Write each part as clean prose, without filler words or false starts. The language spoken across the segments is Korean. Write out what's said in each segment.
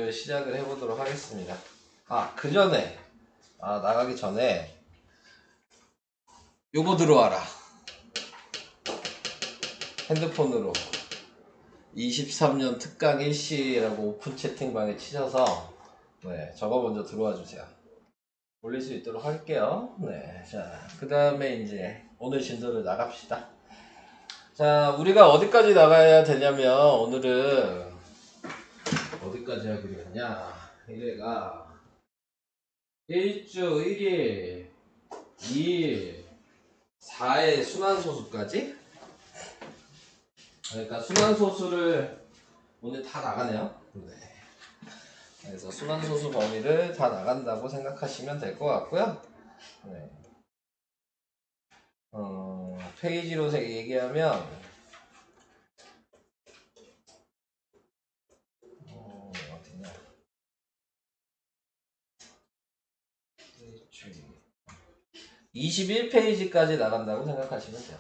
문제를 시작을 해보도록 하겠습니다. 그 전에, 나가기 전에, 요거 들어와라. 핸드폰으로 23년 특강 일시라고 오픈 채팅방에 치셔서, 네, 저거 먼저 들어와 주세요. 올릴 수 있도록 할게요. 네, 자, 그 다음에 이제 오늘 진도를 나갑시다. 자, 우리가 어디까지 나가야 되냐면, 오늘은 어디까지 하기로 했냐. 이래가 1주 1일 2일 4의 순환소수까지. 그러니까 순환소수를 오늘 다 나가네요. 네. 그래서 순환소수 범위를 다 나간다고 생각하시면 될 것 같고요. 네. 페이지로 얘기하면 어디냐? 21페이지까지 나간다고 생각하시면 돼요.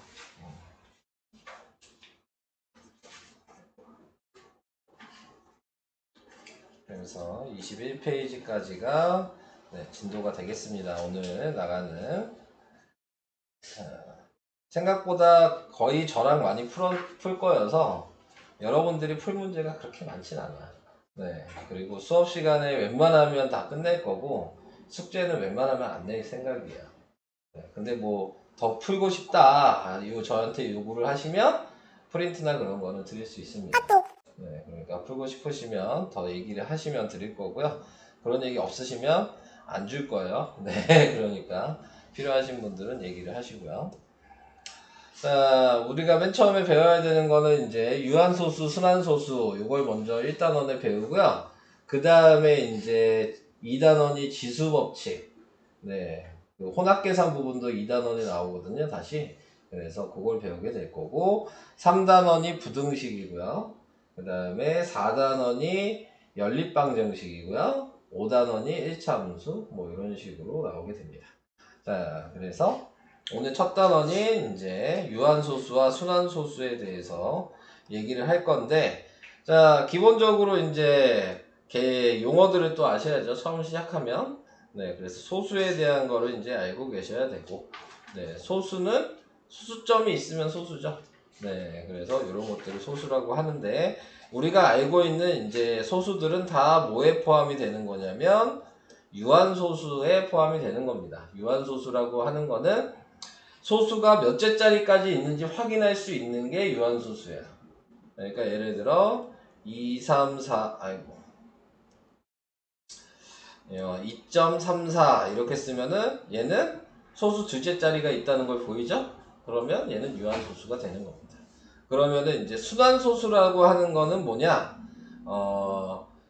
그래서 21페이지까지가 진도가 되겠습니다. 오늘 나가는. 생각보다 거의 저랑 많이 풀 거여서 여러분들이 풀 문제가 그렇게 많진 않아요. 네. 그리고 수업 시간에 웬만하면 다 끝낼 거고 숙제는 웬만하면 안 낼 생각이에요. 네. 근데 뭐 더 풀고 싶다, 저한테 요구를 하시면 프린트나 그런 거는 드릴 수 있습니다. 네. 그러니까 풀고 싶으시면 더 얘기를 하시면 드릴 거고요. 그런 얘기 없으시면 안 줄 거예요. 네. 그러니까 필요하신 분들은 얘기를 하시고요. 자, 우리가 맨 처음에 배워야 되는 거는 이제 유한소수, 순환소수, 요걸 먼저 1단원에 배우고요. 그 다음에 이제 2단원이 지수법칙. 네. 그 혼합계산 부분도 2단원에 나오거든요, 다시. 그래서 그걸 배우게 될 거고, 3단원이 부등식이고요. 그 다음에 4단원이 연립방정식이고요. 5단원이 1차 함수, 뭐 이런 식으로 나오게 됩니다. 자, 그래서 오늘 첫 단원인 이제 유한소수와 순환소수에 대해서 얘기를 할 건데, 자, 기본적으로 이제 용어들을 또 아셔야죠. 처음 시작하면. 네, 그래서 소수에 대한 거를 이제 알고 계셔야 되고, 네, 소수는 수수점이 있으면 소수죠. 네, 그래서 이런 것들을 소수라고 하는데, 우리가 알고 있는 이제 소수들은 다 뭐에 포함이 되는 거냐면 유한소수에 포함이 되는 겁니다. 유한소수라고 하는 거는 소수가 몇째 자리까지 있는지 확인할 수 있는 게 유한소수예요. 그러니까 예를 들어 2, 3, 4 2.34 이렇게 쓰면은 얘는 소수 둘째 자리가 있다는 걸 보이죠? 그러면 얘는 유한소수가 되는 겁니다. 그러면은 이제 순환소수라고 하는 거는 뭐냐?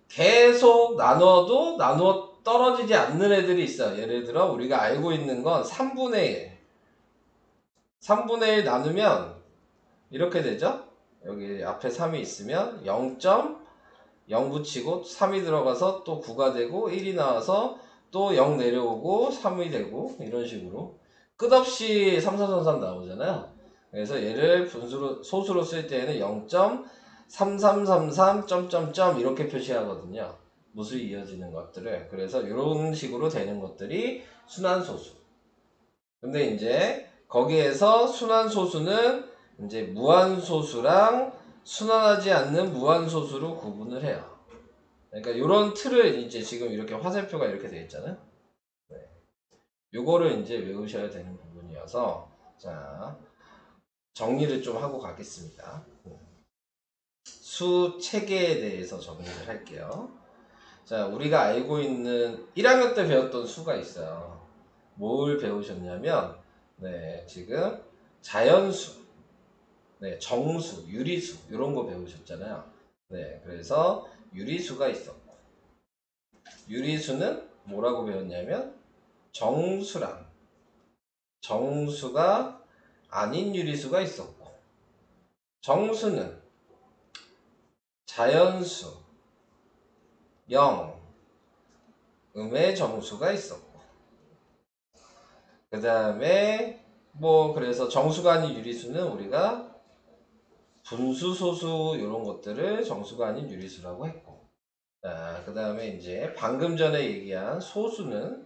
계속 나눠도 나누어 떨어지지 않는 애들이 있어요. 예를 들어 우리가 알고 있는 건 3분의 1. 3분의 1 나누면 이렇게 되죠? 여기 앞에 3이 있으면 0.0 붙이고 3이 들어가서 또 9가 되고 1이 나와서 또 0 내려오고 3이 되고 이런 식으로 끝없이 3, 4, 3, 3 나오잖아요. 그래서 얘를 소수로 쓸 때에는 0.3333 점점점 이렇게 표시하거든요. 무수히 이어지는 것들을. 그래서 이런 식으로 되는 것들이 순환소수. 근데 이제 거기에서 순환소수는 이제 무한소수랑 순환하지 않는 무한소수로 구분을 해요. 그러니까 이런 틀을 이제 지금 이렇게 화살표가 이렇게 되어 있잖아요. 네. 요거를 이제 외우셔야 되는 부분이어서, 자, 정리를 좀 하고 가겠습니다. 수 체계에 대해서 정리를 할게요. 자, 우리가 알고 있는 1학년 때 배웠던 수가 있어요. 뭘 배우셨냐면, 네, 지금 자연수, 네, 정수, 유리수 이런 거 배우셨잖아요. 네, 그래서 유리수가 있었고, 유리수는 뭐라고 배웠냐면 정수랑 정수가 아닌 유리수가 있었고, 정수는 자연수, 0, 음의 정수가 있었고, 그 다음에 그래서 정수가 아닌 유리수는 우리가 분수, 소수 이런 것들을 정수가 아닌 유리수라고 했고, 자, 그 다음에 이제 방금 전에 얘기한 소수는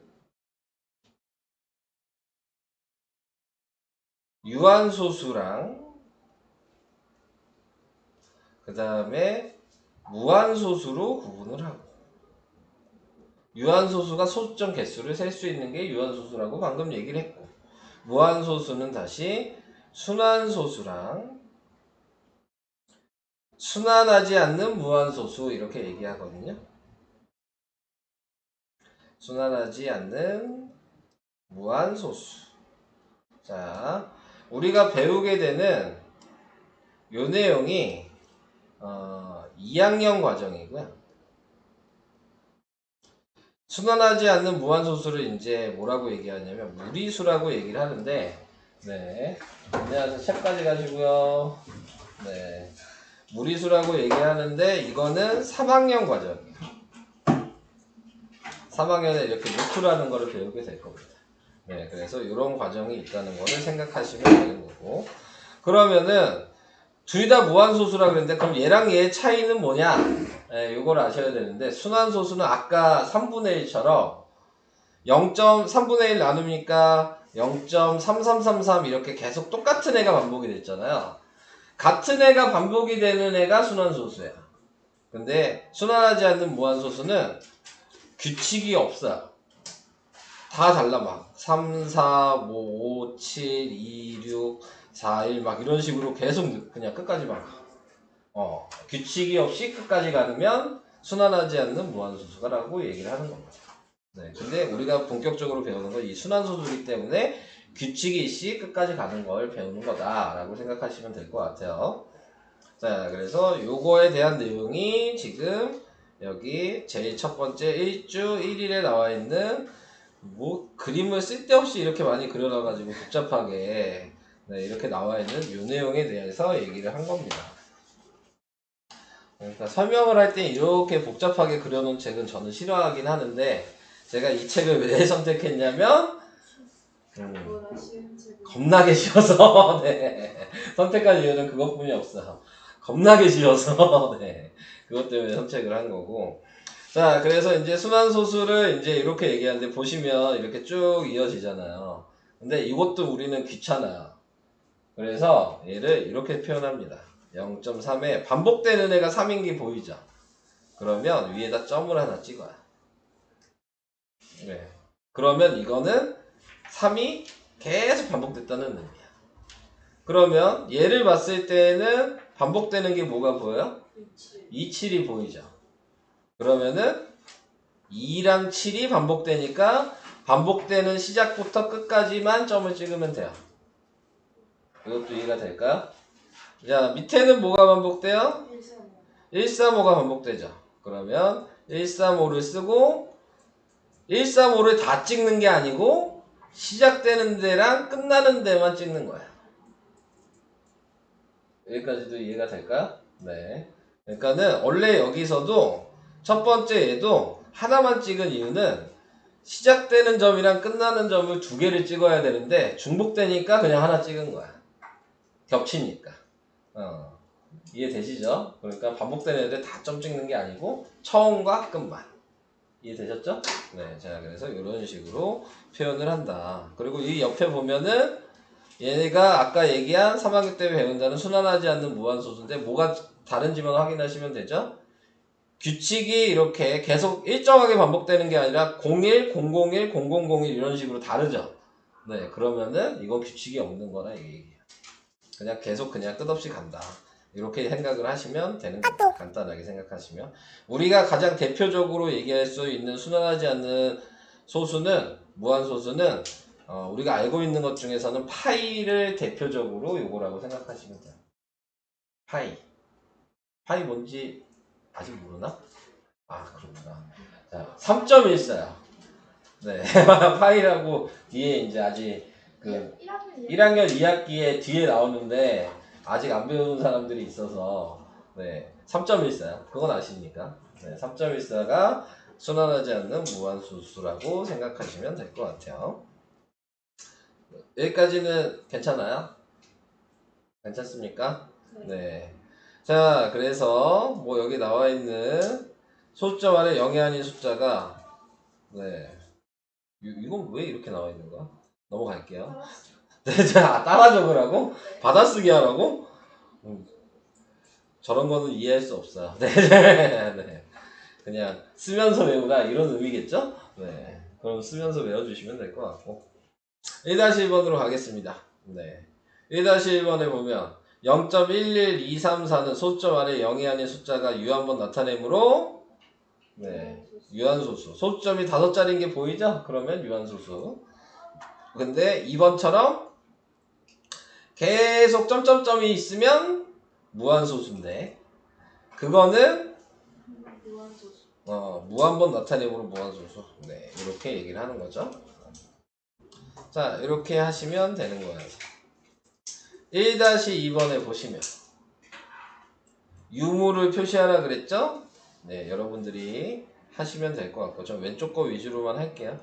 유한소수랑 그 다음에 무한소수로 구분을 하고, 유한소수가 소수점 개수를 셀 수 있는 게 유한소수라고 방금 얘기를 했고, 무한소수는 다시 순환소수랑 순환하지 않는 무한소수 이렇게 얘기하거든요. 순환하지 않는 무한소수. 자, 우리가 배우게 되는 요 내용이 2학년 과정이고요. 순환하지 않는 무한소수를 이제 뭐라고 얘기하냐면 무리수라고 얘기를 하는데, 네, 안녕하세요. 책까지 가시고요. 네, 무리수라고 얘기하는데 이거는 3학년 과정이에요. 3학년에 이렇게 루트라는 거를 배우게 될 겁니다. 네, 그래서 이런 과정이 있다는 거를 생각하시면 되는 거고, 그러면은 둘 다 무한소수라 그랬는데 그럼 얘랑 얘의 차이는 뭐냐? 네, 이걸 아셔야 되는데, 순환소수는 아까 3분의 1처럼 0.3분의 1 나누니까 0.3333 이렇게 계속 똑같은 애가 반복이 됐잖아요. 같은 애가 반복이 되는 애가 순환소수야. 근데 순환하지 않는 무한소수는 규칙이 없어요. 다 달라. 막 3, 4, 5, 7, 2, 6, 4, 1 막 이런 식으로 계속 그냥 끝까지 막 규칙이 없이 끝까지 가면 순환하지 않는 무한소수가라고 얘기를 하는 겁니다. 네, 근데 우리가 본격적으로 배우는 건 이 순환소수이기 때문에 규칙이 있이 끝까지 가는 걸 배우는 거다라고 생각하시면 될 것 같아요. 자, 그래서 요거에 대한 내용이 지금 여기 제일 첫 번째 1주 1일에 나와 있는, 뭐 그림을 쓸데없이 이렇게 많이 그려놔가지고 복잡하게 이렇게 나와 있는 요 내용에 대해서 얘기를 한 겁니다. 그러니까 설명을 할 때 이렇게 복잡하게 그려놓은 책은 저는 싫어하긴 하는데, 제가 이 책을 왜 선택했냐면 겁나게 쉬워서 네. 선택한 이유는 그것뿐이 없어요. 겁나게 쉬워서 네. 그것 때문에 선택을 한 거고. 자, 그래서 이제 순환소수를 이제 이렇게 얘기하는데 보시면 이렇게 쭉 이어지잖아요. 근데 이것도 우리는 귀찮아요. 그래서 얘를 이렇게 표현합니다. 0.3에 반복되는 애가 3인 게 보이죠? 그러면 위에다 점을 하나 찍어요. 네. 그러면 이거는 3이 계속 반복됐다는 의미야. 그러면 얘를 봤을 때는 반복되는 게 뭐가 보여요? 2, 7이 보이죠? 그러면은 2랑 7이 반복되니까 반복되는 시작부터 끝까지만 점을 찍으면 돼요. 이것도 이해가 될까요? 자, 밑에는 뭐가 반복돼요? 135가 반복되죠. 그러면 135를 쓰고, 135를 다 찍는 게 아니고 시작되는 데랑 끝나는 데만 찍는 거야. 여기까지도 이해가 될까요? 네. 그러니까는 원래 여기서도 첫 번째 얘도 하나만 찍은 이유는 시작되는 점이랑 끝나는 점을 두 개를 찍어야 되는데 중복되니까 그냥 하나 찍은 거야. 겹치니까. 이해되시죠? 그러니까 반복되는 애들 다 점 찍는 게 아니고 처음과 끝만. 이해되셨죠? 네. 자, 그래서 이런 식으로 표현을 한다. 그리고 이 옆에 보면은 얘가 아까 얘기한 3학년 때 배운다는 순환하지 않는 무한소수인데 뭐가 다른지만 확인하시면 되죠? 규칙이 이렇게 계속 일정하게 반복되는 게 아니라 01, 001, 0001 이런 식으로 다르죠? 네, 그러면은 이건 규칙이 없는 거라 얘기예요. 그냥 계속 그냥 끝없이 간다. 이렇게 생각을 하시면 되는 겁니다. 간단하게 생각하시면. 우리가 가장 대표적으로 얘기할 수 있는 순환하지 않는 소수는, 무한소수는 우리가 알고 있는 것 중에서는 파이를 대표적으로 요거라고 생각하시면 돼요. 파이. 파이 뭔지 아직 모르나? 아, 그렇구나. 자, 3.14요. 네. 파이라고 뒤에 이제 아직 그 1학년 2학기에 뒤에 나오는데 아직 안 배우는 사람들이 있어서, 네. 3.14요. 그건 아십니까? 네. 3.14가 순환하지 않는 무한소수라고 생각하시면 될 것 같아요. 여기까지는 괜찮아요? 괜찮습니까? 네. 자, 그래서 뭐 여기 나와 있는 소수점 안에 0이 아닌 숫자가 네. 이건 왜 이렇게 나와 있는 거야? 넘어갈게요. 네, 자, 따라 적으라고? 받아쓰기 하라고? 저런 거는 이해할 수 없어요. 네, 네, 네. 그냥 쓰면서 외우라 이런 의미겠죠? 네. 그럼 쓰면서 외워주시면 될 것 같고. 1-1번으로 가겠습니다. 네. 1-1번에 보면 0.11234는 소수점 안에 0이 아닌 숫자가 유한번 나타내므로 네. 유한소수. 소수점이 5자리인 게 보이죠? 그러면 유한소수. 근데 2번처럼 계속 점점점이 있으면 무한소수인데 그거는 무한번 나타내므로 무한소수. 네, 이렇게 얘기를 하는 거죠. 자, 이렇게 하시면 되는 거예요. 1-2번에 보시면 유무를 표시하라 그랬죠? 네, 여러분들이 하시면 될 것 같고 좀 왼쪽 거 위주로만 할게요.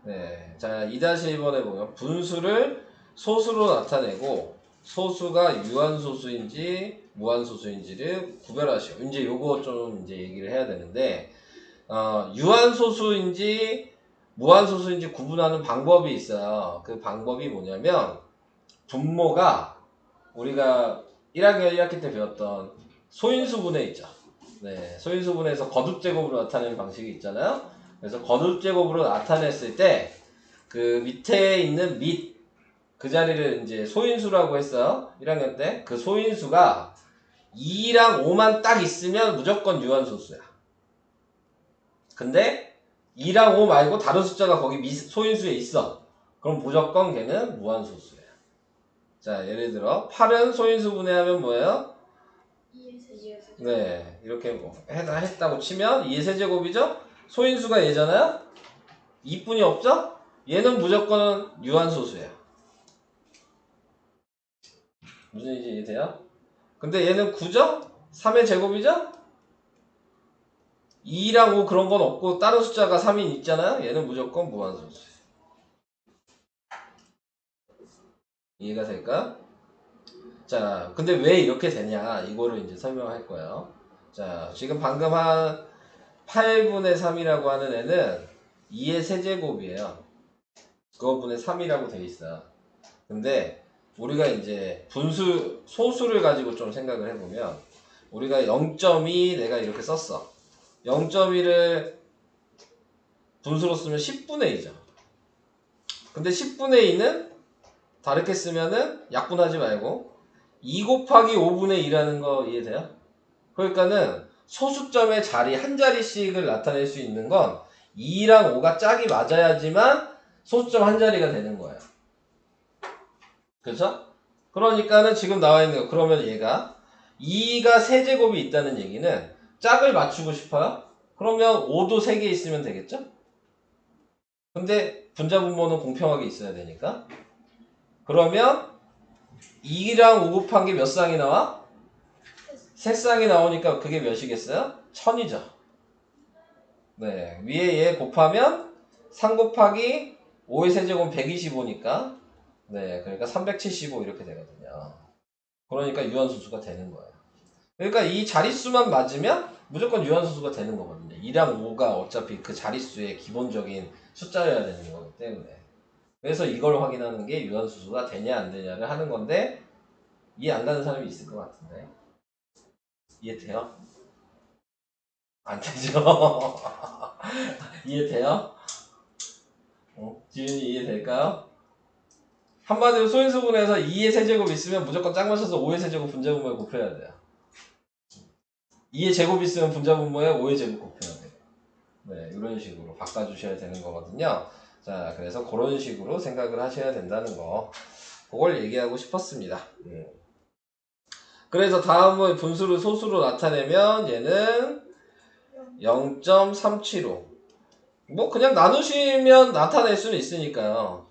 네, 자 2-1번에 보면 분수를 소수로 나타내고 소수가 유한소수인지 무한소수인지를 구별하시오. 이제 요거 좀 이제 얘기를 해야 되는데 유한소수인지 무한소수인지 구분하는 방법이 있어요. 그 방법이 뭐냐면 분모가 우리가 1학년 1학기 때 배웠던 소인수분해 있죠. 네, 소인수분해에서 거듭제곱으로 나타내는 방식이 있잖아요. 그래서 거듭제곱으로 나타냈을 때 그 밑에 있는 그 자리를 이제 소인수라고 했어요. 1학년 때. 그 소인수가 2랑 5만 딱 있으면 무조건 유한소수야. 근데 2랑 5 말고 다른 숫자가 거기 소인수에 있어. 그럼 무조건 걔는 무한소수야. 자, 예를 들어 8은 소인수 분해하면 뭐예요? 네, 이렇게 뭐 했다고 치면 2의 세제곱이죠? 소인수가 얘잖아요? 2뿐이 없죠? 얘는 무조건 유한소수야. 무슨 얘기인지 이해돼요? 근데 얘는 9죠? 3의 제곱이죠? 2랑 5 그런 건 없고 다른 숫자가 3인 있잖아요? 얘는 무조건 무한소수. 이해가 될까? 자, 근데 왜 이렇게 되냐? 이거를 이제 설명할 거예요. 자, 지금 방금 한 8분의 3이라고 하는 애는 2의 세제곱이에요. 그거 분의 3이라고 돼 있어요. 근데 우리가 이제 소수를 가지고 좀 생각을 해보면 우리가 0.2 내가 이렇게 썼어. 0.2를 분수로 쓰면 10분의 2죠. 근데 10분의 2는 다르게 쓰면은 약분하지 말고 2 곱하기 5분의 2라는 거 이해돼요? 그러니까는 소수점의 자리 한 자리씩을 나타낼 수 있는 건 2랑 5가 짝이 맞아야지만 소수점 한 자리가 되는 거예요. 그렇죠? 그러니까는 지금 나와 있는 거 그러면 얘가 2가 세제곱이 있다는 얘기는 짝을 맞추고 싶어요? 그러면 5도 3개 있으면 되겠죠? 근데 분자분모는 공평하게 있어야 되니까 그러면 2랑 5 곱한 게 몇 쌍이 나와? 3쌍이 나오니까 그게 몇이겠어요? 1000이죠. 네, 위에 얘 곱하면 3 곱하기 5의 세제곱은 125니까 네, 그러니까 375 이렇게 되거든요. 그러니까 유한소수가 되는 거예요. 그러니까 이 자릿수만 맞으면 무조건 유한소수가 되는 거거든요. 2랑 5가 어차피 그 자릿수의 기본적인 숫자여야 되는 거기 때문에. 그래서 이걸 확인하는 게 유한소수가 되냐 안 되냐를 하는 건데 이해 안 가는 사람이 있을 것 같은데 이해돼요? 안 되죠? 이해돼요? 지윤이 이해될까요? 한마디로 소인수분해에서 2의 세제곱 있으면 무조건 짝 맞춰서 5의 세제곱 분자분모에 곱해야 돼요. 2의 제곱 있으면 분자분모에 5의 제곱 곱해야 돼요. 네, 이런 식으로 바꿔주셔야 되는 거거든요. 자, 그래서 그런 식으로 생각을 하셔야 된다는 거. 그걸 얘기하고 싶었습니다. 그래서 다음은 분수를 소수로 나타내면 얘는 0.375. 뭐 그냥 나누시면 나타낼 수는 있으니까요.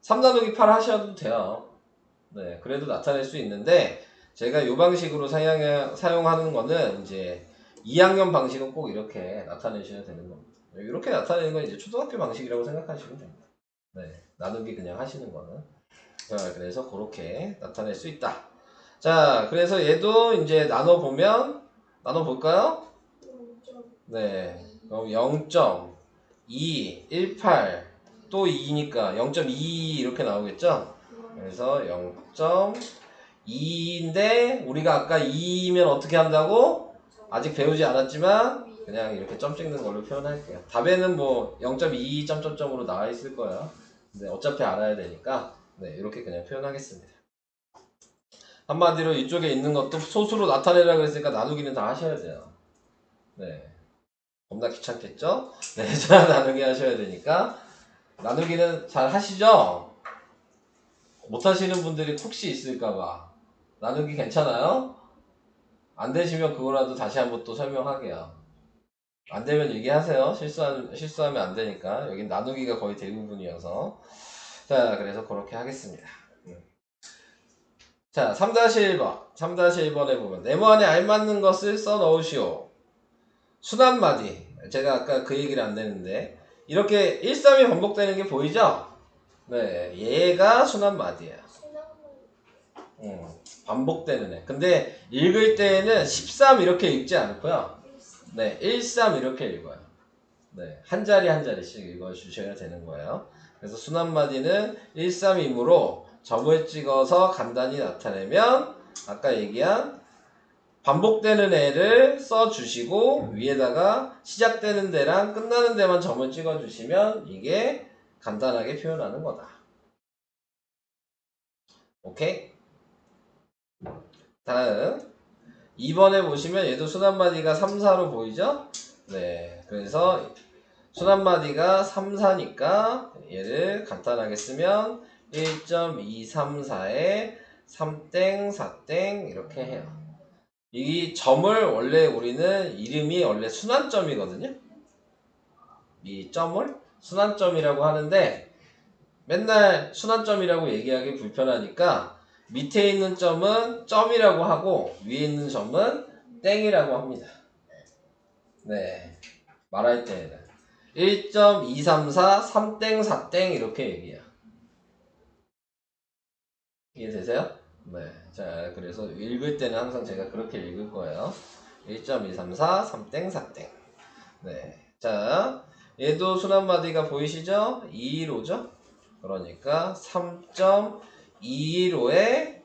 3 나누기 8 하셔도 돼요. 네, 그래도 나타낼 수 있는데 제가 이 방식으로 사용하는 거는 이제 2학년 방식은 꼭 이렇게 나타내셔야 되는 겁니다. 이렇게 나타내는 건 이제 초등학교 방식이라고 생각하시면 됩니다. 네, 나누기 그냥 하시는 거는. 자, 그래서 그렇게 나타낼 수 있다. 자, 그래서 얘도 이제 나눠볼까요? 네. 그럼 0.2, 18, 또 2니까 0.2 이렇게 나오겠죠? 그래서 0.2인데 우리가 아까 2면 어떻게 한다고? 아직 배우지 않았지만 그냥 이렇게 점 찍는 걸로 표현할게요. 답에는 뭐 0.2 점점점으로 나와 있을 거예요. 근데 어차피 알아야 되니까 네, 이렇게 그냥 표현하겠습니다. 한마디로 이쪽에 있는 것도 소수로 나타내라 그랬으니까 나누기는 다 하셔야 돼요. 네. 겁나 귀찮겠죠? 네, 자, 나누기 하셔야 되니까. 나누기는 잘 하시죠? 못 하시는 분들이 혹시 있을까봐. 나누기 괜찮아요? 안 되시면 그거라도 다시 한번 또 설명하게요. 안 되면 얘기하세요. 실수하면 안 되니까. 여긴 나누기가 거의 대부분이어서. 자, 그래서 그렇게 하겠습니다. 자, 3-1번. 3-1번에 보면, 네모 안에 알맞는 것을 써 넣으시오. 순환마디. 제가 아까 그 얘기를 안 했는데, 이렇게 1, 3이 반복되는 게 보이죠? 네, 얘가 순환마디야. 반복되는 애. 근데 읽을 때에는 13 이렇게 읽지 않고요. 네, 1, 3 이렇게 읽어요. 네, 한 자리 한 자리씩 읽어주셔야 되는 거예요. 그래서 순환마디는 1, 3이므로 점을 찍어서 간단히 나타내면 아까 얘기한 반복되는 애를 써주시고 위에다가 시작되는 데랑 끝나는 데만 점을 찍어주시면 이게 간단하게 표현하는 거다. 오케이? 다음 2번에 보시면 얘도 순환마디가 3, 4로 보이죠? 네, 그래서 순환마디가 3, 4니까 얘를 간단하게 쓰면 1.234에 3땡, 4땡 이렇게 해요. 이 점을 원래 우리는 이름이 원래 순환점이거든요. 이 점을 순환점이라고 하는데 맨날 순환점이라고 얘기하기 불편하니까 밑에 있는 점은 점이라고 하고 위에 있는 점은 땡이라고 합니다. 네, 말할 때에는 1.234 3땡 4땡 이렇게 얘기해요. 이해되세요? 네, 자 그래서 읽을 때는 항상 제가 그렇게 읽을 거예요. 1.234 3땡 4땡. 네, 자 얘도 순환마디가 보이시죠? 215죠? 그러니까 3.215에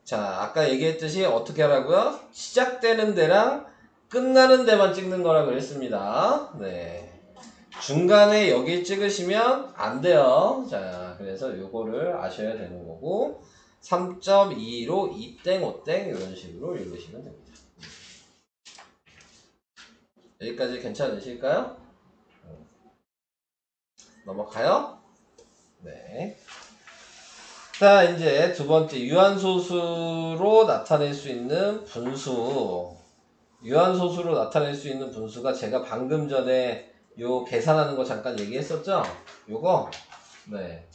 자 아까 얘기했듯이 어떻게 하라고요? 시작되는 데랑 끝나는 데만 찍는 거라고 그랬습니다. 네, 중간에 여기 찍으시면 안 돼요. 자 그래서 요거를 아셔야 되는 거고 3.2로 2땡 5땡 이런 식으로 읽으시면 됩니다. 여기까지 괜찮으실까요? 넘어가요? 네. 자, 이제 두 번째 유한소수로 나타낼 수 있는 분수. 유한소수로 나타낼 수 있는 분수가 제가 방금 전에 요 계산하는 거 잠깐 얘기했었죠? 요거 네,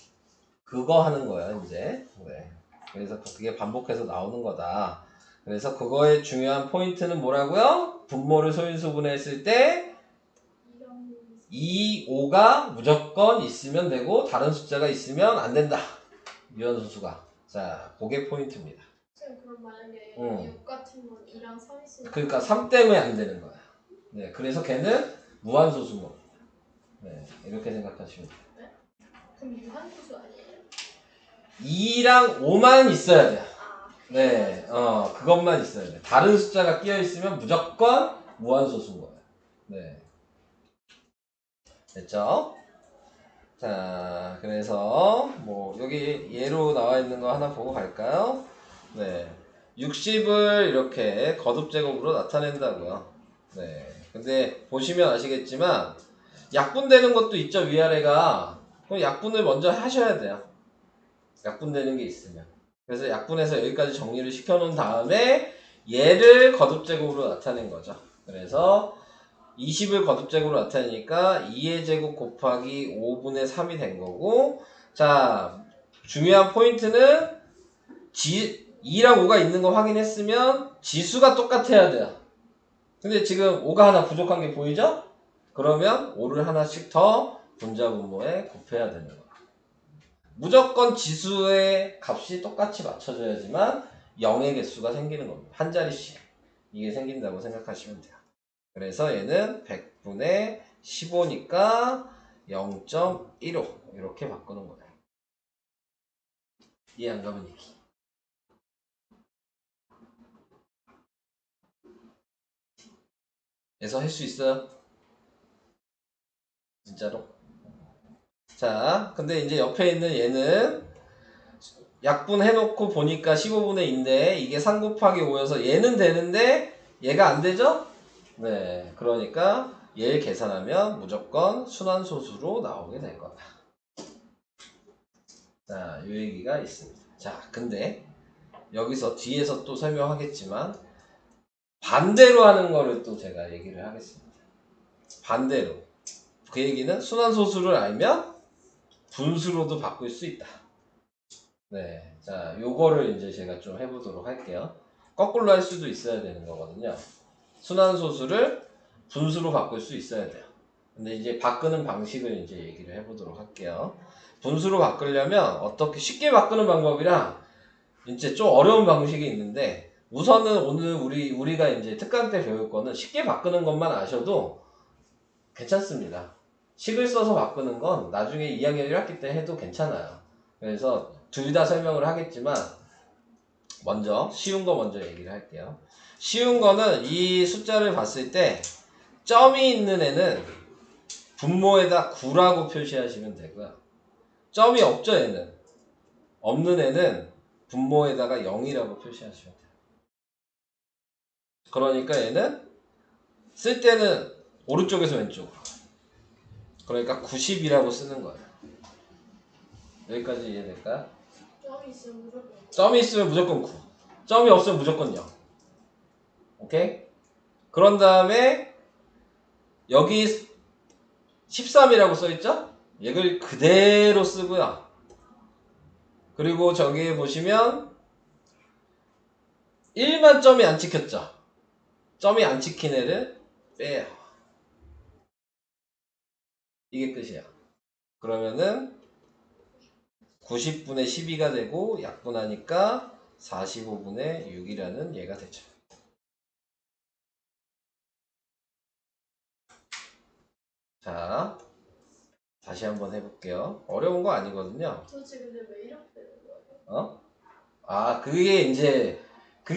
그거 하는 거예요 이제. 네. 그래서 그게 반복해서 나오는 거다. 그래서 그거의 중요한 포인트는 뭐라고요? 분모를 소인수분해 했을 때 2, 5가 무조건 있으면 되고 다른 숫자가 있으면 안 된다. 유한소수가. 자, 그게 포인트입니다. 그럼 만약에 6 같은 건 2랑 3 있으면 그러니까 3 때문에 안 되는 거야. 네, 그래서 걔는 무한소수인 겁니다. 네, 이렇게 생각하시면 돼요. 네? 그럼 유한소수 아니에요? 2랑 5만 있어야 돼요. 아, 네, 그것만 있어야 돼. 다른 숫자가 끼어 있으면 무조건 무한소수인 거예요. 네. 됐죠? 자, 그래서 뭐 여기 예로 나와 있는 거 하나 보고 갈까요? 네. 60을 이렇게 거듭제곱으로 나타낸다고요. 네. 근데 보시면 아시겠지만 약분되는 것도 있죠, 위아래가. 그럼 약분을 먼저 하셔야 돼요. 약분되는 게 있으면. 그래서 약분해서 여기까지 정리를 시켜놓은 다음에 얘를 거듭제곱으로 나타낸 거죠. 그래서 20을 거듭제곱으로 나타내니까 2의 제곱 곱하기 5분의 3이 된 거고, 자 중요한 포인트는 2랑 5가 있는 거 확인했으면 지수가 똑같아야 돼요. 근데 지금 5가 하나 부족한 게 보이죠? 그러면 5를 하나씩 더 분자분모에 곱해야 되는 거예요. 무조건 지수의 값이 똑같이 맞춰져야지만 0의 개수가 생기는 겁니다. 한 자리씩 이게 생긴다고 생각하시면 돼요. 그래서 얘는 100분의 15니까 0.15 이렇게 바꾸는 거예요. 이해 안 가면 얘기. 그래서 할 수 있어요? 진짜로? 자, 근데 이제 옆에 있는 얘는 약분해놓고 보니까 15분의 2인데 이게 3 곱하기 5여서 얘는 되는데 얘가 안 되죠? 네, 그러니까 얘를 계산하면 무조건 순환소수로 나오게 될 거다. 자, 요 얘기가 있습니다. 자, 근데 여기서 뒤에서 또 설명하겠지만 반대로 하는 거를 또 제가 얘기를 하겠습니다. 반대로. 그 얘기는 순환소수를 알면 분수로도 바꿀 수 있다. 네, 자, 요거를 이제 제가 좀 해보도록 할게요. 거꾸로 할 수도 있어야 되는 거거든요. 순환소수를 분수로 바꿀 수 있어야 돼요. 근데 이제 바꾸는 방식을 이제 얘기를 해보도록 할게요. 분수로 바꾸려면 어떻게 쉽게 바꾸는 방법이랑 이제 좀 어려운 방식이 있는데 우선은 오늘 우리가 이제 특강 때 배울 거는 쉽게 바꾸는 것만 아셔도 괜찮습니다. 식을 써서 바꾸는 건 나중에 2학년 1학기 때 해도 괜찮아요. 그래서 둘 다 설명을 하겠지만 먼저 쉬운 거 먼저 얘기를 할게요. 쉬운 거는 이 숫자를 봤을 때 점이 있는 애는 분모에다 9라고 표시하시면 되고요. 점이 없죠 얘는. 없는 애는 분모에다가 0이라고 표시하시면 돼요. 그러니까 얘는 쓸 때는 오른쪽에서 왼쪽으로. 그러니까 90이라고 쓰는 거예요. 여기까지 이해될까요? 점이 있으면 무조건. 점이 있으면 무조건 9. 점이 없으면 무조건 0. 오케이? 그런 다음에 여기 13이라고 써있죠? 얘를 그대로 쓰고요. 그리고 저기 보시면 1만 점이 안 찍혔죠? 점이 안 찍힌 애를 빼요. 이게 끝이야. 그러면은 90분의 12가 되고 약분하니까 45분의 6이라는 얘가 되죠. 자, 다시 한번 해볼게요. 어려운 거 아니거든요. 도대체 근데 왜 이렇게 되는 거예요? 어? 아, 그게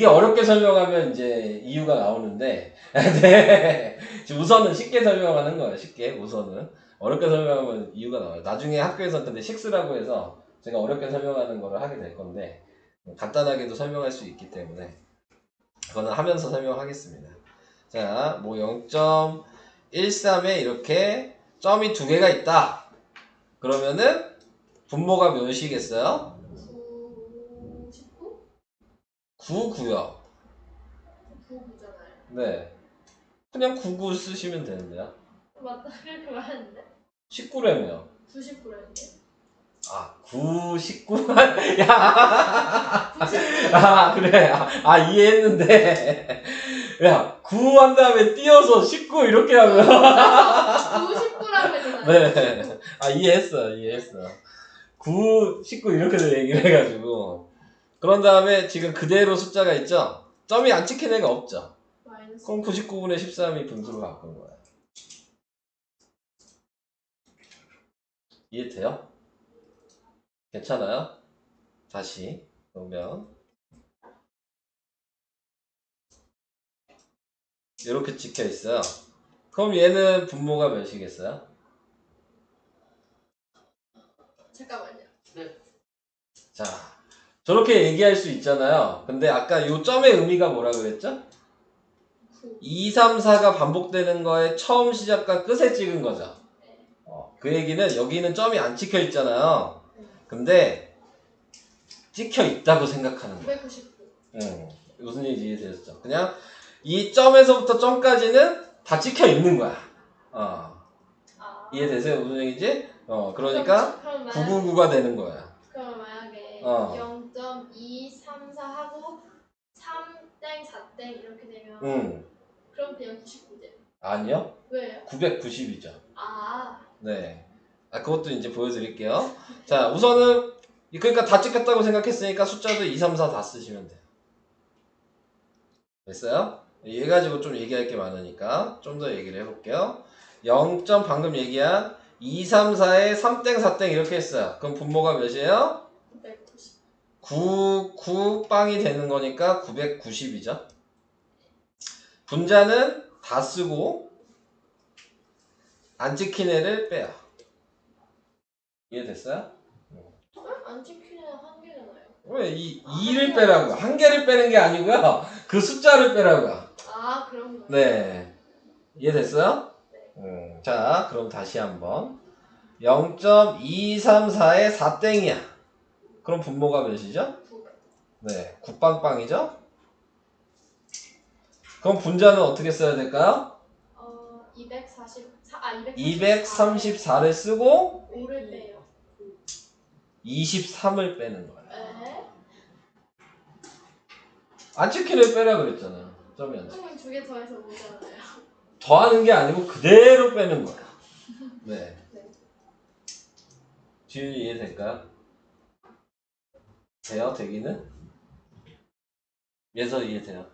어렵게 설명하면 이제 이유가 나오는데, 네. 지금 우선은 쉽게 설명하는 거예요. 쉽게, 우선은. 어렵게 설명하면 이유가 나와요. 나중에 학교에서 근데 식스라고 해서 제가 어렵게 설명하는 거를 하게 될 건데, 간단하게도 설명할 수 있기 때문에, 그거는 하면서 설명하겠습니다. 자, 뭐 0.13에 이렇게 점이 두 개가 있다. 그러면은 분모가 몇이겠어요? 9, 19? 9, 9요. 9잖아요. 네. 그냥 99 쓰시면 되는데요. 맞다. 그렇게 말했는데. 19래며. 99랬는데. 아, 9, 19? 야. 99. 아, 그래. 이해했는데. 야, 9 한 다음에 띄어서 19 이렇게 하면. 99라고 했잖아요. 네. 이해했어. 9, 19 이렇게 얘기를 해가지고. 그런 다음에 지금 그대로 숫자가 있죠? 점이 안 찍힌 애가 없죠? 마이너스. 그럼 99분의 13이 분수로 바꾼 거야. 이해돼요? 괜찮아요? 다시 보면 이렇게 찍혀 있어요. 그럼 얘는 분모가 몇이겠어요? 잠깐만요. 네. 자, 저렇게 얘기할 수 있잖아요. 근데 아까 요 점의 의미가 뭐라 그랬죠? 9. 2, 3, 4가 반복되는 거에 처음 시작과 끝에 찍은 거죠. 그 얘기는 여기는 점이 안 찍혀 있잖아요. 근데 찍혀 있다고 생각하는 거예요. 999. 무슨 얘기인지 이해되셨죠? 그냥 이 점에서부터 점까지는 다 찍혀 있는 거야. 아. 이해되세요? 무슨 얘기인지? 그러니까 999가 되는 거야. 그럼 만약에 0.234 하고 3땡 4땡 이렇게 되면 그럼 그냥 99죠. 아니요. 왜요? 990이죠. 네. 그것도 이제 보여드릴게요. 자, 우선은 그러니까 다 찍혔다고 생각했으니까 숫자도 2, 3, 4 다 쓰시면 돼요. 됐어요? 얘 가지고 좀 얘기할 게 많으니까 좀 더 얘기를 해볼게요. 0. 방금 얘기한 2, 3, 4에 3땡, 4땡 이렇게 했어요. 그럼 분모가 몇이에요? 990. 9 빵이 되는 거니까 990이죠. 분자는 다 쓰고 안 찍힌 애를 빼요. 이해됐어요? 안 찍히는 한 개잖아요. 왜 2를 빼라고요? 한 개를 빼는 게 아니고요. 그 숫자를 빼라고요. 아, 그런 거. 네. 이해됐어요? 네. 자, 그럼 다시 한번. 0.234에 4땡이야. 그럼 분모가 몇이죠? 900. 네, 9빵빵이죠? 그럼 분자는 어떻게 써야 될까요? 234를 쓰고 5를 빼요. 23을 빼는 거예요. 네. 안 찍힌 애 빼라 그랬잖아요. 점이 안 찍혀. 그러면 2개 더해서 5잖아요. 더하는 게 아니고 그대로 빼는 거야. 네. 네. 지윤이 이해될까요? 돼요? 되기는? 예서 이해돼요?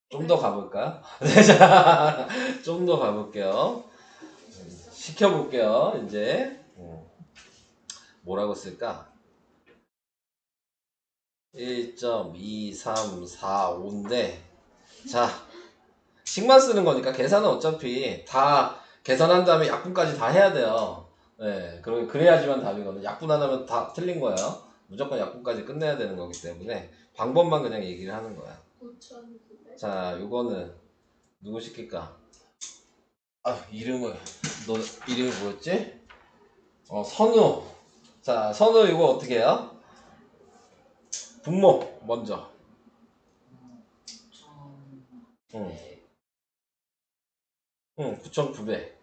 좀 더 가볼까요? 좀 더 가볼게요. 시켜볼게요. 이제 뭐라고 쓸까? 1.2345인데 자, 식만 쓰는 거니까 계산은 어차피 다 계산한 다음에 약분까지 다 해야 돼요. 네, 그래야지만 답이거든요. 약분 안 하면 다 틀린 거예요. 무조건 약분까지 끝내야 되는 거기 때문에 방법만 그냥 얘기를 하는 거야. 9,900. 자, 요거는 누구 시킬까? 아, 이름이 뭐였지? 선우. 자, 선우 이거 어떻게 해요? 분모 먼저. 응. 9,900.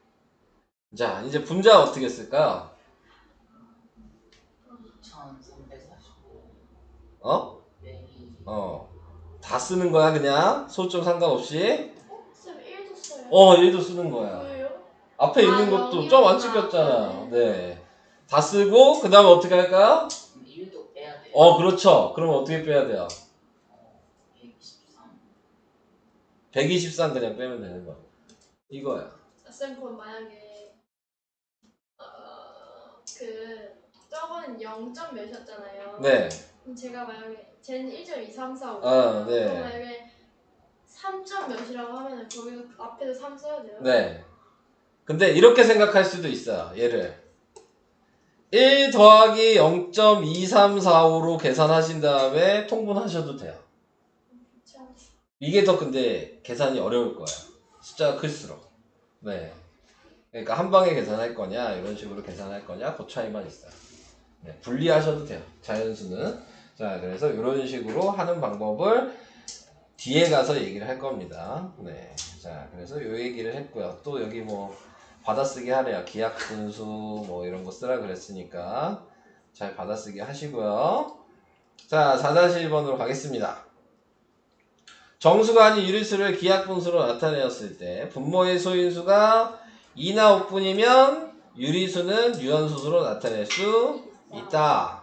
자, 이제 분자 어떻게 쓸까요? 2,345 어? 빼기 다 쓰는 거야, 그냥. 소점 상관없이. 쌤 1도 써요. 1도 쓰는 거야. 왜요? 앞에 있는 아, 것도 여기구나. 점 안 찍혔잖아. 네. 다 쓰고, 그 다음에 어떻게 할까요? 1도 빼야 돼요. 그렇죠. 그러면 어떻게 빼야 돼요? 123 123 그냥 빼면 되는 거야. 이거야. 쌤 그럼 만약에 저거는 0점 몇이었잖아요. 네. 그럼 제가 만약에 쟤는 1.2345. 네. 그럼 만약에 3점 몇이라고 하면은 거기서 앞에도 3 써야 돼요? 네. 근데 이렇게 생각할 수도 있어요. 얘를 1 더하기 0.2345로 계산하신 다음에 통분하셔도 돼요. 그렇지 않아요? 이게 더 근데 계산이 어려울 거예요. 숫자가 클수록. 네. 그러니까 한 방에 계산할 거냐, 이런 식으로 계산할 거냐, 그 차이만 있어요. 네, 분리하셔도 돼요. 자연수는. 자, 그래서 이런 식으로 하는 방법을 뒤에 가서 얘기를 할 겁니다. 네. 자, 그래서 요 얘기를 했고요. 또 여기 뭐 받아쓰기 하래요. 기하분수 뭐 이런 거 쓰라 그랬으니까 잘 받아쓰기 하시고요. 자, 4-1번으로 가겠습니다. 정수가 아닌 유리수를 기하분수로 나타내었을 때 분모의 소인수가 2나 5뿐이면 유리수는 유한수수로 나타낼 수 있다.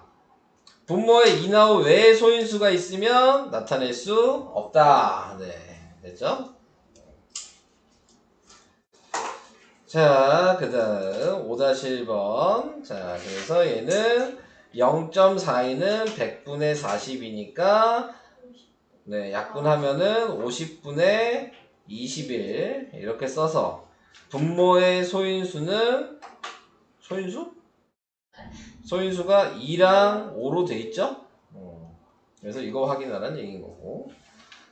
분모의 2나 5 외에 소인수가 있으면 나타낼 수 없다. 네, 됐죠? 자, 그 다음 5-1번. 자, 그래서 얘는 0.42는 100분의 40이니까 네, 약분하면은 50분의 21 이렇게 써서 분모의 소인수는 소인수가 2랑 5로 돼 있죠? 그래서 이거 확인하라는 얘기인 거고.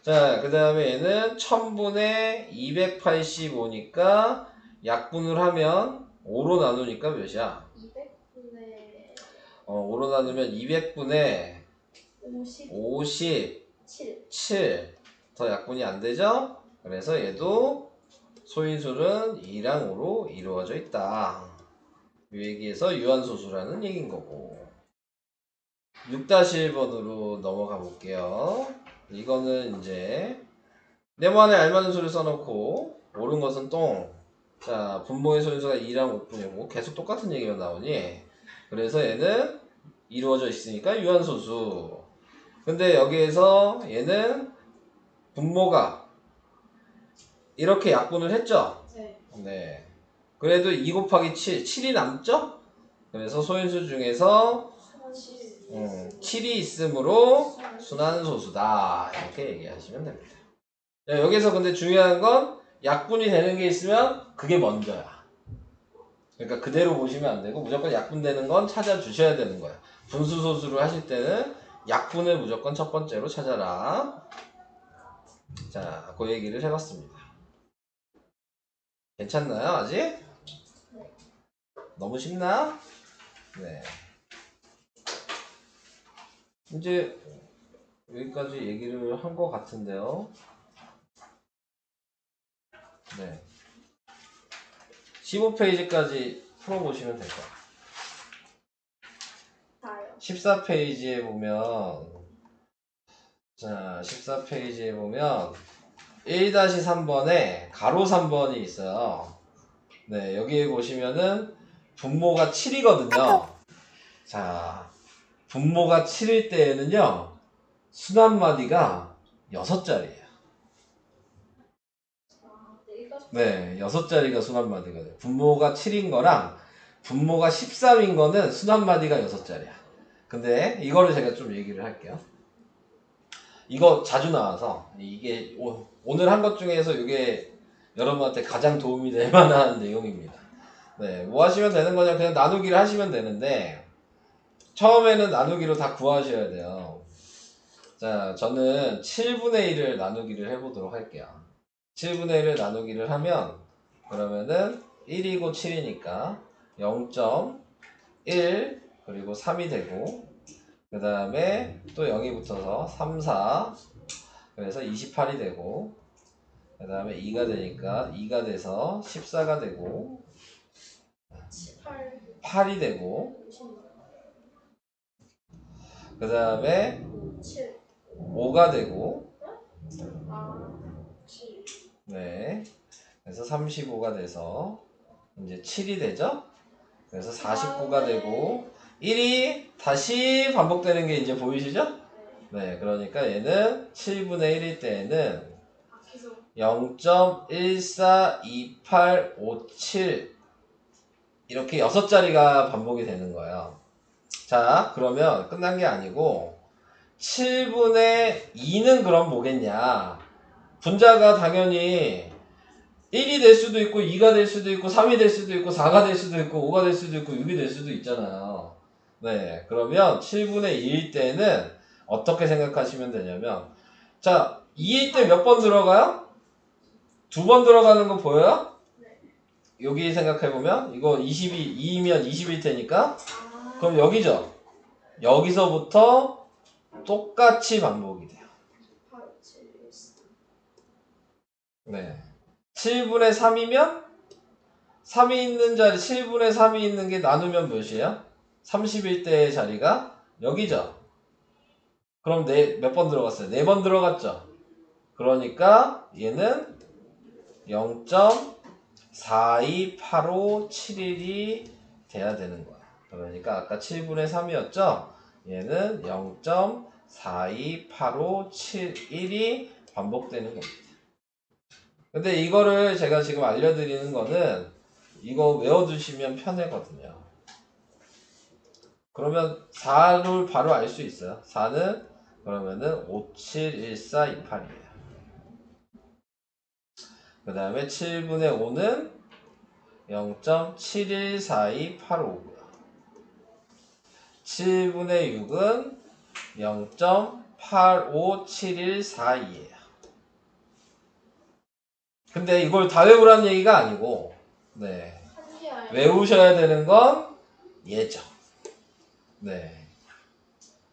자, 그 다음에 얘는 1000분의 285니까 약분을 하면 5로 나누니까 몇이야? 200분의 5로 나누면 200분의 57. 57. 더 약분이 안 되죠? 그래서 얘도 소인수는 2랑 5로 이루어져 있다. 이 얘기에서 유한소수라는 얘기인 거고. 6-1번으로 넘어가 볼게요. 이거는 이제 네모안에 알맞은 수를 써놓고 옳은 것은 똥. 자, 분모의 소인수가 2랑 5뿐이고 계속 똑같은 얘기가 나오니 그래서 얘는 이루어져 있으니까 유한소수. 근데 여기에서 얘는 분모가 이렇게 약분을 했죠? 네. 네. 그래도 2 곱하기 7, 7이 남죠? 그래서 소인수 중에서 7이 있으므로 순환소수다. 이렇게 얘기하시면 됩니다. 자, 여기서 근데 중요한 건 약분이 되는 게 있으면 그게 먼저야. 그러니까 그대로 보시면 안 되고 무조건 약분되는 건 찾아주셔야 되는 거야. 분수소수를 하실 때는 약분을 무조건 첫 번째로 찾아라. 자, 그 얘기를 해봤습니다. 괜찮나요, 아직? 너무 쉽나? 네. 이제 여기까지 얘기를 한 것 같은데요. 네. 15페이지까지 풀어보시면 될 거예요. 다요. 14페이지에 보면, 자, 14페이지에 보면, 1-3번에 가로 3번이 있어요. 네, 여기에 보시면은, 분모가 7이거든요. 자, 분모가 7일 때에는요, 순환마디가 6자리예요. 네, 6자리가 순환마디거든요. 분모가 7인 거랑 분모가 13인 거는 순환마디가 6자리야. 근데 이거를 제가 좀 얘기를 할게요. 이거 자주 나와서 이게 오늘 한 것 중에서 이게 여러분한테 가장 도움이 될 만한 내용입니다. 네, 뭐 하시면 되는 거냐, 그냥 나누기를 하시면 되는데 처음에는 나누기로 다 구하셔야 돼요. 자, 저는 7분의 1을 나누기를 해보도록 할게요. 7분의 1을 나누기를 하면 그러면은 1이고 7이니까 0.1 그리고 3이 되고 그 다음에 또 0이 붙어서 3, 4 그래서 28이 되고 그 다음에 2가 되니까 2가 돼서 14가 되고 8, 8이 되고 그 다음에 7. 5가 되고 7. 네 그래서 35가 돼서 이제 7이 되죠? 그래서 49가 되고 1이 다시 반복되는 게 이제 보이시죠? 네, 그러니까 얘는 7분의 1일 때에는 계속 0.142857 이렇게 6자리가 반복이 되는 거예요. 자, 그러면 끝난 게 아니고 7분의 2는 그럼 뭐겠냐? 분자가 당연히 1이 될 수도 있고 2가 될 수도 있고 3이 될 수도 있고 4가 될 수도 있고 5가 될 수도 있고 6이 될 수도 있잖아요. 네, 그러면 7분의 2일 때는 어떻게 생각하시면 되냐면 자, 2일 때 몇 번 들어가요? 2번 들어가는 거 보여요? 여기 생각해보면 이거 2이면 20일 테니까 그럼 여기죠? 여기서부터 똑같이 반복이 돼요. 8, 7, 1, 4. 네. 7분의 3이면 3이 있는 자리 7분의 3이 있는 게 나누면 몇이에요? 31대의 자리가 여기죠. 그럼 몇 번 들어갔어요? 4번 들어갔죠. 그러니까 얘는 0.428571이 돼야 되는 거야. 그러니까 아까 7분의 3이었죠? 얘는 0.428571이 반복되는 겁니다. 근데 이거를 제가 지금 알려드리는 거는 이거 외워두시면 편하거든요. 그러면 4를 바로 알 수 있어요. 4는 그러면은 571428이에요. 그 다음에 7분의 5는 0.714285고요. 7분의 6은 0.857142예요. 근데 이걸 다 외우라는 얘기가 아니고 네. 외우셔야 되는 건 얘죠. 네.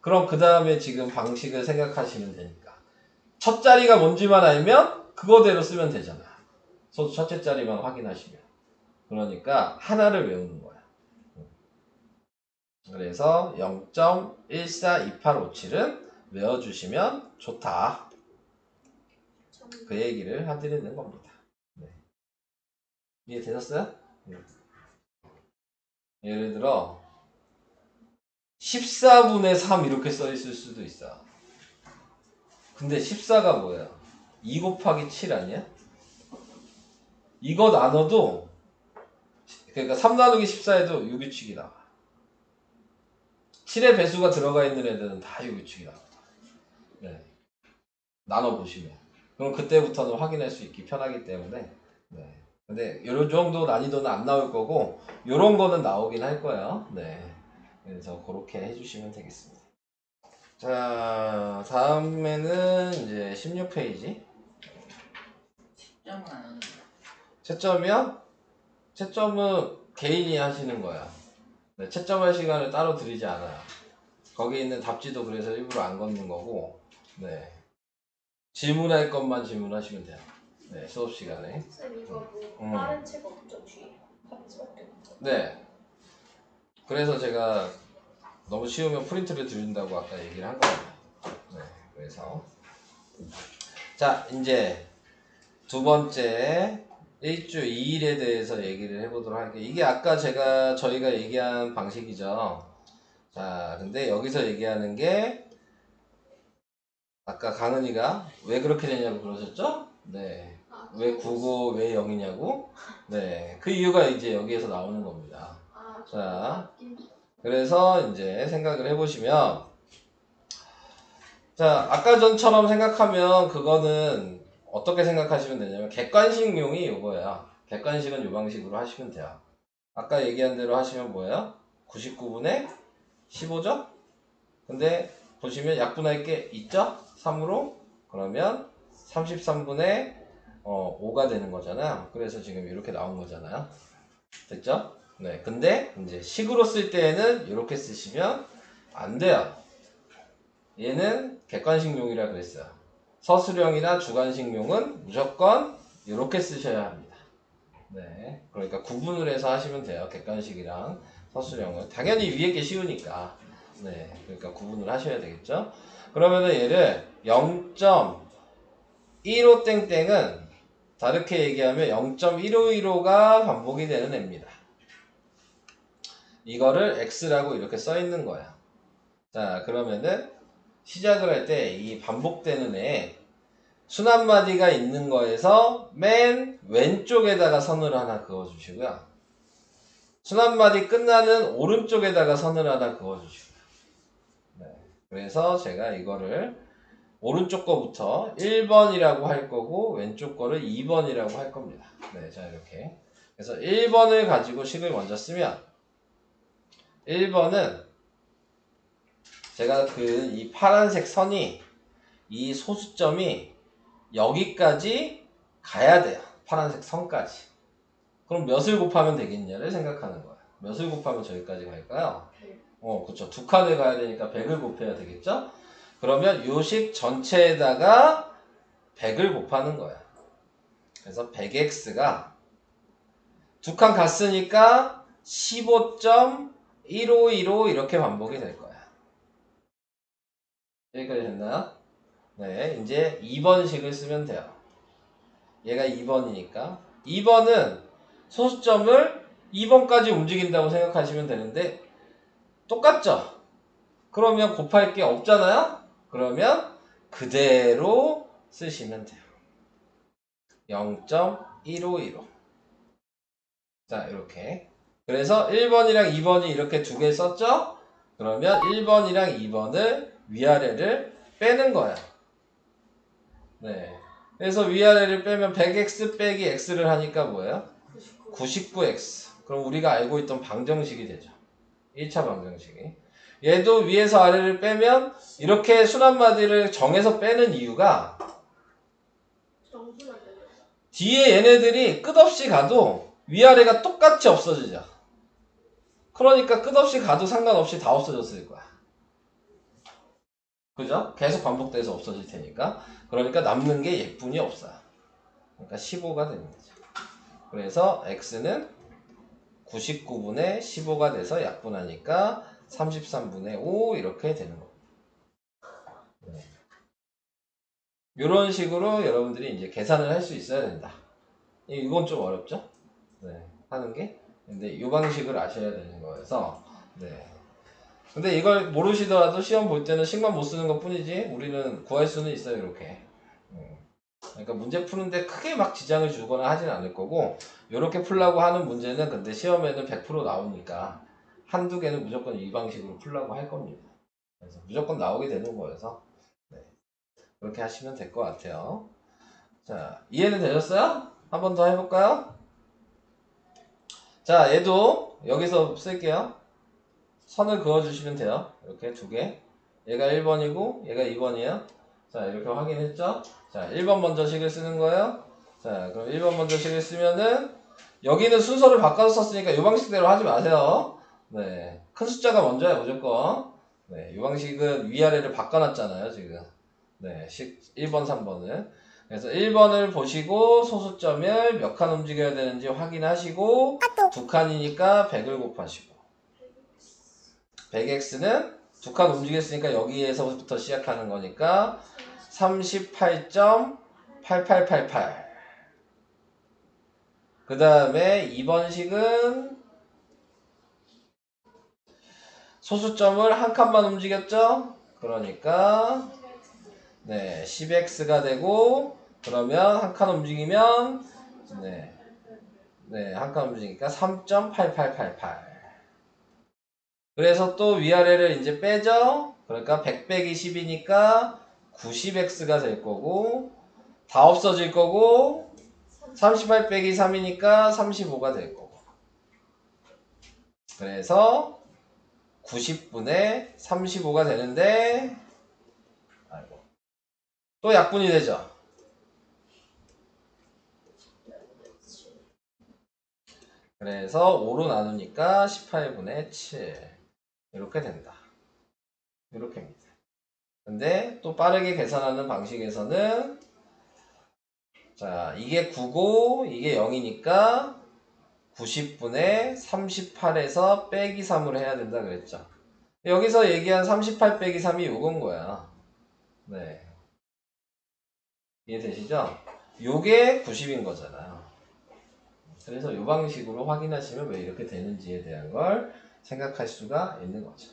그럼 그 다음에 지금 방식을 생각하시면 되니까 첫 자리가 뭔지만 알면 그거대로 쓰면 되잖아. 첫째 자리만 확인하시면. 그러니까 하나를 외우는 거야. 그래서 0.142857은 외워주시면 좋다. 그 얘기를 해드리는 겁니다. 네. 이해되셨어요? 네. 예를 들어 14분의 3 이렇게 써 있을 수도 있어. 근데 14가 뭐예요? 2 곱하기 7 아니야? 이거 나눠도 그러니까 3 나누기 14에도 유규칙이 나와. 7의 배수가 들어가 있는 애들은 다 유규칙이 나와. 네. 나눠보시면. 그럼 그때부터는 확인할 수 있기 편하기 때문에. 네. 근데 요 정도 난이도는 안 나올 거고 요런 거는 나오긴 할 거예요. 네. 그래서 그렇게 해주시면 되겠습니다. 자, 다음에는 이제 16페이지. 점은 안 하는 거. 채점이요? 채점은 개인이 하시는 거야. 네, 채점할 시간을 따로 드리지 않아요. 거기 있는 답지도 그래서 일부러 안 걷는 거고, 네. 질문할 것만 질문하시면 돼요. 네, 수업 시간에. 쌤 이거 뭐 다른 책 없죠 뒤에? 같이밖에 없죠. 네. 그래서 제가 너무 쉬우면 프린트를 드린다고 아까 얘기를 한 거예요. 네, 그래서. 자, 이제 두 번째 일주 2일에 대해서 얘기를 해보도록 할게요. 이게 아까 저희가 얘기한 방식이죠. 자, 근데 여기서 얘기하는 게 아까 강은이가 왜 그렇게 되냐고 그러셨죠? 네. 왜 9고 왜 0이냐고? 네. 그 이유가 이제 여기에서 나오는 겁니다. 자, 그래서 이제 생각을 해보시면 자, 아까 전처럼 생각하면 그거는 어떻게 생각하시면 되냐면 객관식용이 이거예요. 객관식은 이 방식으로 하시면 돼요. 아까 얘기한 대로 하시면 뭐예요? 99분의 15죠? 근데 보시면 약분할 게 있죠? 3으로? 그러면 33분의 5가 되는 거잖아요. 그래서 지금 이렇게 나온 거잖아요. 됐죠? 네. 근데 이제 식으로 쓸 때에는 이렇게 쓰시면 안 돼요. 얘는 객관식용이라 그랬어요. 서술형이나 주관식용은 무조건 이렇게 쓰셔야 합니다. 네. 그러니까 구분을 해서 하시면 돼요. 객관식이랑 서술형은. 당연히 위에 게 쉬우니까. 네. 그러니까 구분을 하셔야 되겠죠? 그러면은 얘를 0.15땡땡은 다르게 얘기하면 0.1515가 반복이 되는 애입니다. 이거를 x라고 이렇게 써 있는 거야. 자, 그러면은 시작을 할 때 이 반복되는 애 순한마디가 있는 거에서 맨 왼쪽에다가 선을 하나 그어주시고요. 순한마디 끝나는 오른쪽에다가 선을 하나 그어주시고요. 네. 그래서 제가 이거를 오른쪽 거부터 1번이라고 할 거고 왼쪽 거를 2번이라고 할 겁니다. 네, 자 이렇게. 그래서 1번을 가지고 식을 먼저 쓰면 1번은 제가 이 파란색 선이 이 소수점이 여기까지 가야 돼요. 파란색 선까지. 그럼 몇을 곱하면 되겠냐를 생각하는 거예요. 몇을 곱하면 저기까지 갈까요? 그쵸. 두 칸을 가야 되니까 100을 곱해야 되겠죠? 그러면 요식 전체에다가 100을 곱하는 거야. 그래서 100x가 두 칸 갔으니까 15.1515 이렇게 반복이 될 거야. 여기까지 됐나요? 네, 이제 2번식을 쓰면 돼요. 얘가 2번이니까 2번은 소수점을 2번까지 움직인다고 생각하시면 되는데 똑같죠? 그러면 곱할 게 없잖아요? 그러면 그대로 쓰시면 돼요. 0.1515. 자, 이렇게. 그래서 1번이랑 2번이 이렇게 두 개 썼죠? 그러면 1번이랑 2번을 위아래를 빼는 거야. 네. 그래서 위아래를 빼면 100x 빼기 x를 하니까 뭐예요? 99x. 그럼 우리가 알고 있던 방정식이 되죠. 1차 방정식이. 얘도 위에서 아래를 빼면 이렇게 순한마디를 정해서 빼는 이유가 뒤에 얘네들이 끝없이 가도 위아래가 똑같이 없어지죠. 그러니까 끝없이 가도 상관없이 다 없어졌을 거야. 그죠? 계속 반복돼서 없어질 테니까. 그러니까 남는 게 얘뿐이 없어요. 그러니까 15가 되는 거죠. 그래서 x는 99분의 15가 돼서 약분하니까 33분의 5 이렇게 되는 겁니다. 네. 이런 식으로 여러분들이 이제 계산을 할 수 있어야 된다. 이건 좀 어렵죠? 네, 하는 게. 근데 이 방식을 아셔야 되는 거여서. 네. 근데 이걸 모르시더라도 시험 볼 때는 식만 못 쓰는 것 뿐이지 우리는 구할 수는 있어요, 이렇게. 그러니까 문제 푸는데 크게 막 지장을 주거나 하진 않을 거고, 이렇게 풀라고 하는 문제는 근데 시험에는 100% 나오니까 한두 개는 무조건 이 방식으로 풀라고 할 겁니다. 그래서 무조건 나오게 되는 거여서 네, 그렇게 하시면 될 것 같아요. 자, 이해는 되셨어요? 한 번 더 해볼까요? 자, 얘도 여기서 쓸게요. 선을 그어주시면 돼요. 이렇게 두 개. 얘가 1번이고 얘가 2번이에요. 자, 이렇게 확인했죠? 자, 1번 먼저 식을 쓰는 거예요. 자, 그럼 1번 먼저 식을 쓰면은 여기는 순서를 바꿔서 썼으니까 이 방식대로 하지 마세요. 네, 큰 숫자가 먼저야 무조건. 네, 이 방식은 위아래를 바꿔놨잖아요 지금. 네, 1번 3번을. 그래서 1번을 보시고 소수점을 몇 칸 움직여야 되는지 확인하시고 두 칸이니까 100을 곱하시고 100x는 두 칸 움직였으니까 여기에서부터 시작하는 거니까 38.8888. 그 다음에 2번식은 소수점을 한 칸만 움직였죠? 그러니까 네, 10x가 되고, 그러면 한 칸 움직이면 네, 한 칸 움직이니까 3.8888. 그래서 또 위아래를 이제 빼죠? 그러니까 100 빼기 10이니까 90x가 될 거고, 다 없어질 거고, 38 빼기 3이니까 35가 될 거고. 그래서 90분의 35가 되는데, 아이고, 또 약분이 되죠? 그래서 5로 나누니까 18분의 7 이렇게 된다. 이렇게입니다. 근데 또 빠르게 계산하는 방식에서는 자, 이게 9고 이게 0이니까 90분의 38에서 빼기 3으로 해야 된다 그랬죠. 여기서 얘기한 38 빼기 3이 요건 거야. 네. 이해되시죠? 요게 90인 거잖아요. 그래서 이 방식으로 확인하시면 왜 이렇게 되는지에 대한 걸 생각할 수가 있는 거죠.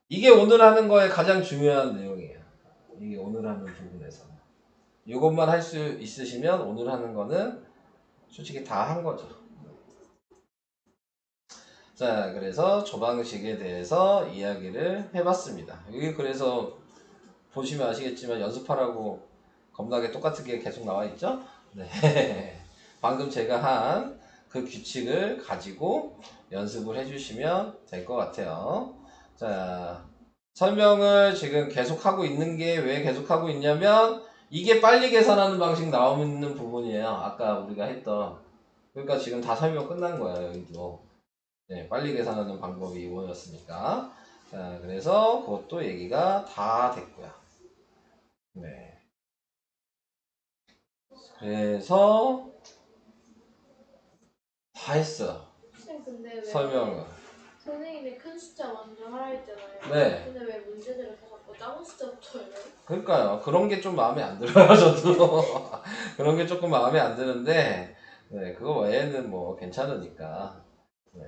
이게 오늘 하는 거에 가장 중요한 내용이에요. 이게 오늘 하는 부분에서. 이것만 할 수 있으시면 오늘 하는 거는 솔직히 다 한 거죠. 자, 그래서 조방식에 대해서 이야기를 해봤습니다. 여기 그래서 보시면 아시겠지만 연습하라고 겁나게 똑같은 게 계속 나와 있죠? 네. 방금 제가 한 그 규칙을 가지고 연습을 해주시면 될 것 같아요. 자, 설명을 지금 계속하고 있는 게 왜 계속하고 있냐면 이게 빨리 계산하는 방식 나오는 부분이에요. 아까 우리가 했던. 그러니까 지금 다 설명 끝난 거예요. 여기도. 네, 빨리 계산하는 방법이 이거였으니까. 자, 그래서 그것도 얘기가 다 됐고요. 네. 그래서 다 했어. 선생님 근데 왜 설명을. 선생님이 큰 숫자 먼저 하라 했잖아요. 네. 근데 왜 문제들을 다 자꾸 작은 숫자부터 해요? 그러니까요. 그런 게 좀 마음에 안 들어요, 저도. 그런 게 조금 마음에 안 드는데, 네, 그거 외에는 뭐 괜찮으니까. 네.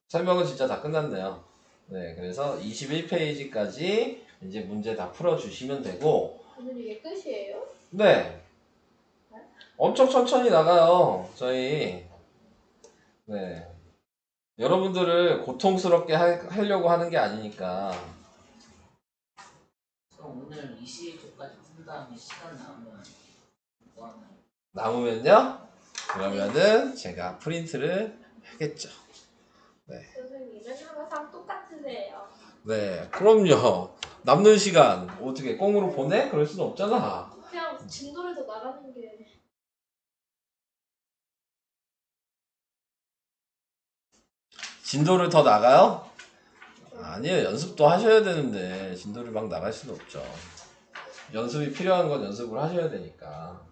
설명은 진짜 다 끝났네요. 네, 그래서 21페이지까지 이제 문제 다 풀어주시면 되고, 오늘 이게 끝이에요? 네. 엄청 천천히 나가요, 저희. 네. 여러분들을 고통스럽게 하려고 하는 게 아니니까. 그럼 오늘 22조까지 푼 다음에 시간 남으면 뭐 하나요? 남으면요? 그러면은 제가 프린트를 하겠죠. 선생님은 항상 똑같으세요. 네, 그럼요. 남는 시간 어떻게 꽁으로 보내? 그럴 수는 없잖아. 그냥 진도를 더 나가는 게 진도를 더 나가요? 아니에요. 연습도 하셔야 되는데 진도를 막 나갈 수는 없죠. 연습이 필요한 건 연습을 하셔야 되니까.